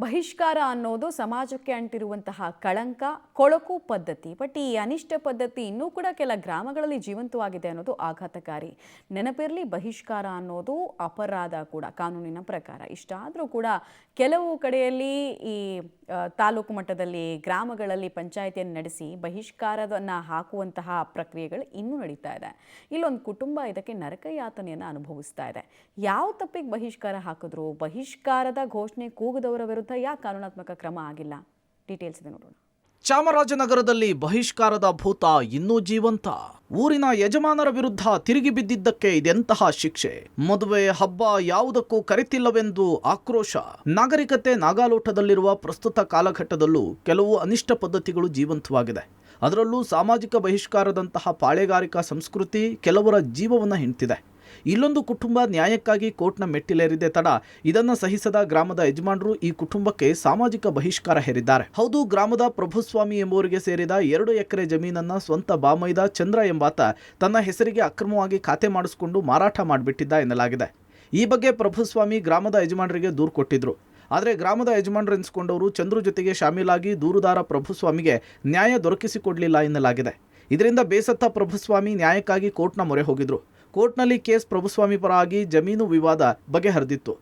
ಬಹಿಷ್ಕಾರ ಅನ್ನೋದು ಸಮಾಜಕ್ಕೆ ಅಂಟಿರುವಂತಹ ಕಳಂಕ, ಕೊಳಕು ಪದ್ಧತಿ. ಬಟ್ ಈ ಅನಿಷ್ಟ ಪದ್ಧತಿ ಇನ್ನೂ ಕೂಡ ಕೆಲ ಗ್ರಾಮಗಳಲ್ಲಿ ಜೀವಂತವಾಗಿದೆ ಅನ್ನೋದು ಆಘಾತಕಾರಿ. ನೆನಪಿರಲಿ, ಬಹಿಷ್ಕಾರ ಅನ್ನೋದು ಅಪರಾಧ ಕೂಡ ಕಾನೂನಿನ ಪ್ರಕಾರ. ಇಷ್ಟಾದರೂ ಕೂಡ ಕೆಲವು ಕಡೆಯಲ್ಲಿ ಈ ತಾಲೂಕು ಮಟ್ಟದಲ್ಲಿ ಗ್ರಾಮಗಳಲ್ಲಿ ಪಂಚಾಯಿತಿಯನ್ನು ನಡೆಸಿ ಬಹಿಷ್ಕಾರವನ್ನು ಹಾಕುವಂತಹ ಪ್ರಕ್ರಿಯೆಗಳು ಇನ್ನೂ ನಡೀತಾ ಇದೆ. ಇಲ್ಲೊಂದು ಕುಟುಂಬ ಇದಕ್ಕೆ ನರಕಯಾತನೆಯನ್ನು ಅನುಭವಿಸ್ತಾ ಇದೆ. ಯಾವ ತಪ್ಪಿಗೆ ಬಹಿಷ್ಕಾರ ಹಾಕಿದ್ರು? ಬಹಿಷ್ಕಾರದ ಘೋಷಣೆ ಕೂಗದವರ ವಿರುದ್ಧ ಯಾಕೆ ಕಾನೂನಾತ್ಮಕ ಕ್ರಮ ಆಗಿಲ್ಲ? ಡೀಟೇಲ್ಸ್ ಇದೆ ನೋಡೋಣ. ಚಾಮರಾಜನಗರದಲ್ಲಿ ಬಹಿಷ್ಕಾರದ ಭೂತ ಇನ್ನೂ ಜೀವಂತ. ಊರಿನ ಯಜಮಾನರ ವಿರುದ್ಧ ತಿರುಗಿ ಬಿದ್ದಿದ್ದಕ್ಕೆ ಇದೆಂತಹ ಶಿಕ್ಷೆ? ಮದುವೆ ಹಬ್ಬ ಯಾವುದಕ್ಕೂ ಕರೆತಿಲ್ಲವೆಂದು ಆಕ್ರೋಶ. ನಾಗರಿಕತೆ ನಾಗಾಲೋಟದಲ್ಲಿರುವ ಪ್ರಸ್ತುತ ಕಾಲಘಟ್ಟದಲ್ಲೂ ಕೆಲವು ಅನಿಷ್ಟ ಪದ್ಧತಿಗಳು ಜೀವಂತವಾಗಿದೆ. ಅದರಲ್ಲೂ ಸಾಮಾಜಿಕ ಬಹಿಷ್ಕಾರದಂತಹ ಪಾಳೆಗಾರಿಕಾ ಸಂಸ್ಕೃತಿ ಕೆಲವರ ಜೀವವನ್ನು ಹಿಂಡ್ತಿದೆ. ಇಲ್ಲೊಂದು ಕುಟುಂಬ ನ್ಯಾಯಕ್ಕಾಗಿ ಕೋರ್ಟ್ನ ಮೆಟ್ಟಿಲೇರಿದೆ ತಡ ಇದನ್ನು ಸಹಿಸದ ಗ್ರಾಮದ ಯಜಮಾನರು ಈ ಕುಟುಂಬಕ್ಕೆ ಸಾಮಾಜಿಕ ಬಹಿಷ್ಕಾರ ಹೇರಿದ್ದಾರೆ. ಹೌದು, ಗ್ರಾಮದ ಪ್ರಭುಸ್ವಾಮಿ ಎಂಬುವರಿಗೆ ಸೇರಿದ 2 ಎಕರೆ ಜಮೀನನ್ನ ಸ್ವಂತ ಬಾಮೈದ ಚಂದ್ರ ಎಂಬಾತ ತನ್ನ ಹೆಸರಿಗೆ ಅಕ್ರಮವಾಗಿ ಖಾತೆ ಮಾಡಿಸಿಕೊಂಡು ಮಾರಾಟ ಮಾಡಿಬಿಟ್ಟಿದ್ದ ಎನ್ನಲಾಗಿದೆ. ಈ ಬಗ್ಗೆ ಪ್ರಭುಸ್ವಾಮಿ ಗ್ರಾಮದ ಯಜಮಾನರಿಗೆ ದೂರು ಕೊಟ್ಟಿದ್ರು. ಆದರೆ ಗ್ರಾಮದ ಯಜಮಾನರು ಎನಿಸಿಕೊಂಡವರು ಚಂದ್ರು ಜೊತೆಗೆ ಶಾಮೀಲಾಗಿ ದೂರುದಾರ ಪ್ರಭುಸ್ವಾಮಿಗೆ ನ್ಯಾಯ ದೊರಕಿಸಿಕೊಡಲಿಲ್ಲ ಎನ್ನಲಾಗಿದೆ. ಇದರಿಂದ ಬೇಸತ್ತ ಪ್ರಭುಸ್ವಾಮಿ ನ್ಯಾಯಕ್ಕಾಗಿ ಕೋರ್ಟ್ನ ಮೊರೆ ಹೋಗಿದ್ರು. ಕೋರ್ಟ್ನಲ್ಲಿ ಕೇಸ್ ಪ್ರಭುಸ್ವಾಮಿ ಪರ ಆಗಿ ಜಮೀನು ವಿವಾದ ಬಗೆಹರಿದಿತ್ತು.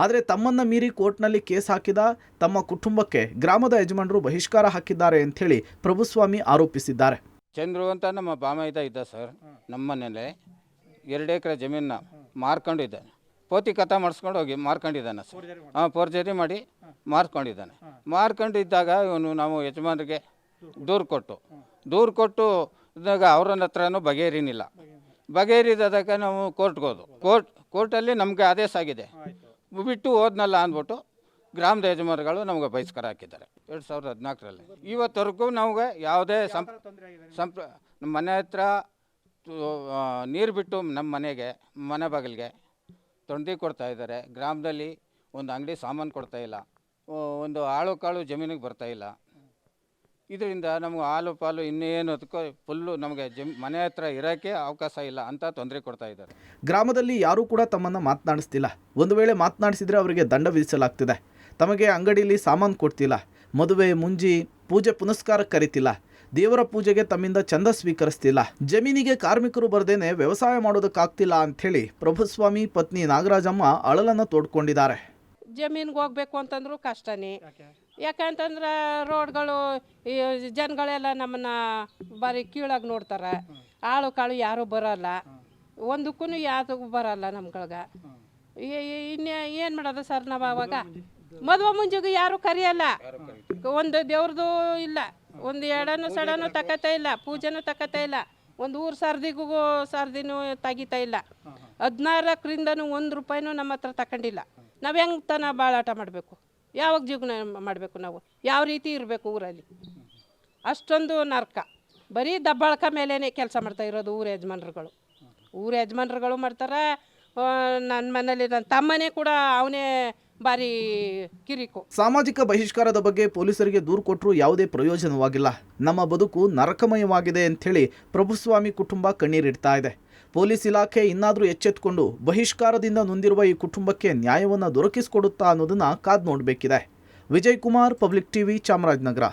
ಆದರೆ ತಮ್ಮನ್ನ ಮೀರಿ ಕೋರ್ಟ್ನಲ್ಲಿ ಕೇಸ್ ಹಾಕಿದ ತಮ್ಮ ಕುಟುಂಬಕ್ಕೆ ಗ್ರಾಮದ ಯಜಮಾನರು ಬಹಿಷ್ಕಾರ ಹಾಕಿದ್ದಾರೆ ಅಂಥೇಳಿ ಪ್ರಭುಸ್ವಾಮಿ ಆರೋಪಿಸಿದ್ದಾರೆ. ಚಂದ್ರು ಅಂತ ನಮ್ಮ ಬಾಮೈದ ಇದ್ದ ಸರ್, ನಮ್ಮ ಮನೇಲೆ 2 ಎಕರೆ ಜಮೀನ ಮಾರ್ಕೊಂಡಿದ್ದಾನೆ. ಪೋತಿ ಕಥಾ ಮಾಡಿಸ್ಕೊಂಡು ಹೋಗಿ ಮಾರ್ಕೊಂಡಿದ್ದಾನೆ ಸರ್. ಫೋರ್ಜರಿ ಮಾಡಿ ಮಾರ್ಕೊಂಡಿದ್ದಾನೆ. ಮಾರ್ಕೊಂಡಿದ್ದಾಗ ಇವನು ನಾವು ಯಜಮಾನರಿಗೆ ದೂರು ಕೊಟ್ಟು ಇದ್ದಾಗ ಅವ್ರ ಹತ್ರನೂ ಬಗೆಹರಿನಿಲ್ಲ. ಬಗೆಹರಿದಾಗ ನಾವು ಕೋರ್ಟ್ಗೆ ಹೋದು. ಕೋರ್ಟಲ್ಲಿ ನಮಗೆ ಆದೇಶ ಆಗಿದೆ, ಬಿಟ್ಟು ಹೋದ್ನಲ್ಲ ಅಂದ್ಬಿಟ್ಟು ಗ್ರಾಮದ ಯಜಮಾನರುಗಳು ನಮಗೆ ಬಹಿಷ್ಕಾರ ಹಾಕಿದ್ದಾರೆ 2014ರಲ್ಲಿ. ಇವತ್ತವರೆಗೂ ನಮಗೆ ಯಾವುದೇ ನಮ್ಮ ಮನೆ ಹತ್ರ ನೀರು ಬಿಟ್ಟು ನಮ್ಮ ಮನೆ ಬಾಗಿಲಿಗೆ ತೊಂದರೆ ಕೊಡ್ತಾ ಇದ್ದಾರೆ. ಗ್ರಾಮದಲ್ಲಿ ಒಂದು ಅಂಗಡಿ ಸಾಮಾನು ಕೊಡ್ತಾ ಇಲ್ಲ, ಒಂದು ಆಳು ಕಾಳು ಜಮೀನಿಗೆ ಬರ್ತಾ ಇಲ್ಲ. ಇದರಿಂದ ನಮಗೆ ಹಾಲು ಪಾಲು ಇನ್ನೇನು ಅದಕ್ಕೂ ಫುಲ್ಲು ನಮಗೆ ಮನೆ ಹತ್ರ ಇರೋಕ್ಕೆ ಅವಕಾಶ ಇಲ್ಲ ಅಂತ ತೊಂದರೆ ಕೊಡ್ತಾ ಇದ್ದಾರೆ. ಗ್ರಾಮದಲ್ಲಿ ಯಾರೂ ಕೂಡ ತಮ್ಮನ್ನು ಮಾತನಾಡಿಸ್ತಿಲ್ಲ. ಒಂದು ವೇಳೆ ಮಾತನಾಡಿಸಿದರೆ ಅವರಿಗೆ ದಂಡ ವಿಧಿಸಲಾಗ್ತಿದೆ. ತಮಗೆ ಅಂಗಡಿಯಲ್ಲಿ ಸಾಮಾನು ಕೊಡ್ತಿಲ್ಲ, ಮದುವೆ ಮುಂಜಿ ಪೂಜೆ ಪುನಸ್ಕಾರಕ್ಕೆ ಕರಿತಿಲ್ಲ, ದೇವರ ಪೂಜೆಗೆ ತಮ್ಮಿಂದ ಚಂದ ಸ್ವೀಕರಿಸ್ತಿಲ್ಲ, ಜಮೀನಿಗೆ ಕಾರ್ಮಿಕರು ಬರ್ದೇನೆ ವ್ಯವಸಾಯ ಮಾಡೋದಕ್ಕಾಗ್ತಿಲ್ಲ ಅಂಥೇಳಿ ಪ್ರಭುಸ್ವಾಮಿ ಪತ್ನಿ ನಾಗರಾಜಮ್ಮ ಅಳಲನ್ನು ತೋಡ್ಕೊಂಡಿದ್ದಾರೆ. ಜಮೀನಿಗೆ ಹೋಗ್ಬೇಕು ಅಂತಂದ್ರು ಕಷ್ಟನೇ. ಯಾಕಂತಂದ್ರೆ ರೋಡ್ಗಳು ಜನಗಳೆಲ್ಲ ನಮ್ಮನ್ನು ಬಾರಿ ಕೀಳಾಗಿ ನೋಡ್ತಾರೆ. ಆಳು ಕಾಳು ಯಾರೂ ಬರೋಲ್ಲ, ಒಂದಕ್ಕೂ ಯಾವುದಕ್ಕೂ ಬರೋಲ್ಲ ನಮ್ಗಳ್ಗೆ. ಏನು ಮಾಡೋದು ಸರ್? ನಾವು ಅವಾಗ ಮದುವೆ ಮುಂಜೆಗೂ ಯಾರೂ ಕರೆಯಲ್ಲ, ಒಂದು ದೇವ್ರದ್ದು ಇಲ್ಲ, ಒಂದು ಎಡನೂ ಸಡನೂ ತಗೋತಾ ಇಲ್ಲ, ಪೂಜೆನೂ ತಗೋತಾ ಇಲ್ಲ, ಒಂದು ಊರು ಸರ್ದಿನೂ ತೆಗಿತಾ ಇಲ್ಲ. 16ರಿಂದನೂ 1 ರೂಪಾಯಿನೂ ನಮ್ಮ ಹತ್ರ ತಗೊಂಡಿಲ್ಲ. ನಾವು ಹೆಂಗೆ ತನ ಬಾಳಾಟ ಮಾಡಬೇಕು? ಯಾವಾಗ ಜೀವನ ಮಾಡಬೇಕು? ನಾವು ಯಾವ ರೀತಿ ಇರಬೇಕು ಊರಲ್ಲಿ? ಅಷ್ಟೊಂದು ನರ್ಕ. ಬರೀ ದಬ್ಬಾಳಕ ಮೇಲೇ ಕೆಲಸ ಮಾಡ್ತಾ ಇರೋದು ಊರ ಯಜಮಾನ್ರುಗಳು ಮಾಡ್ತಾರೆ. ನನ್ನ ಮನೇಲಿ ನನ್ನ ತಮ್ಮನೇ ಕೂಡ ಅವನೇ ಭಾರಿ ಕಿರಿಕು. ಸಾಮಾಜಿಕ ಬಹಿಷ್ಕಾರದ ಬಗ್ಗೆ ಪೊಲೀಸರಿಗೆ ದೂರು ಕೊಟ್ಟರೂ ಯಾವುದೇ ಪ್ರಯೋಜನವಾಗಿಲ್ಲ. ನಮ್ಮ ಬದುಕು ನರಕಮಯವಾಗಿದೆ ಅಂಥೇಳಿ ಪ್ರಭುಸ್ವಾಮಿ ಕುಟುಂಬ ಕಣ್ಣೀರಿಡ್ತಾ ಇದೆ. ಪೊಲೀಸ್ ಇಲಾಖೆ ಇನ್ನಾದರೂ ಎಚ್ಚೆತ್ತುಕೊಂಡು ಬಹಿಷ್ಕಾರದಿಂದ ನೊಂದಿರುವ ಈ ಕುಟುಂಬಕ್ಕೆ ನ್ಯಾಯವನ್ನು ದೊರಕಿಸಿಕೊಡುತ್ತಾ ಅನ್ನೋದನ್ನು ಕಾದು ನೋಡಬೇಕಿದೆ. Vijay Kumar, public TV, Chamarajanagar.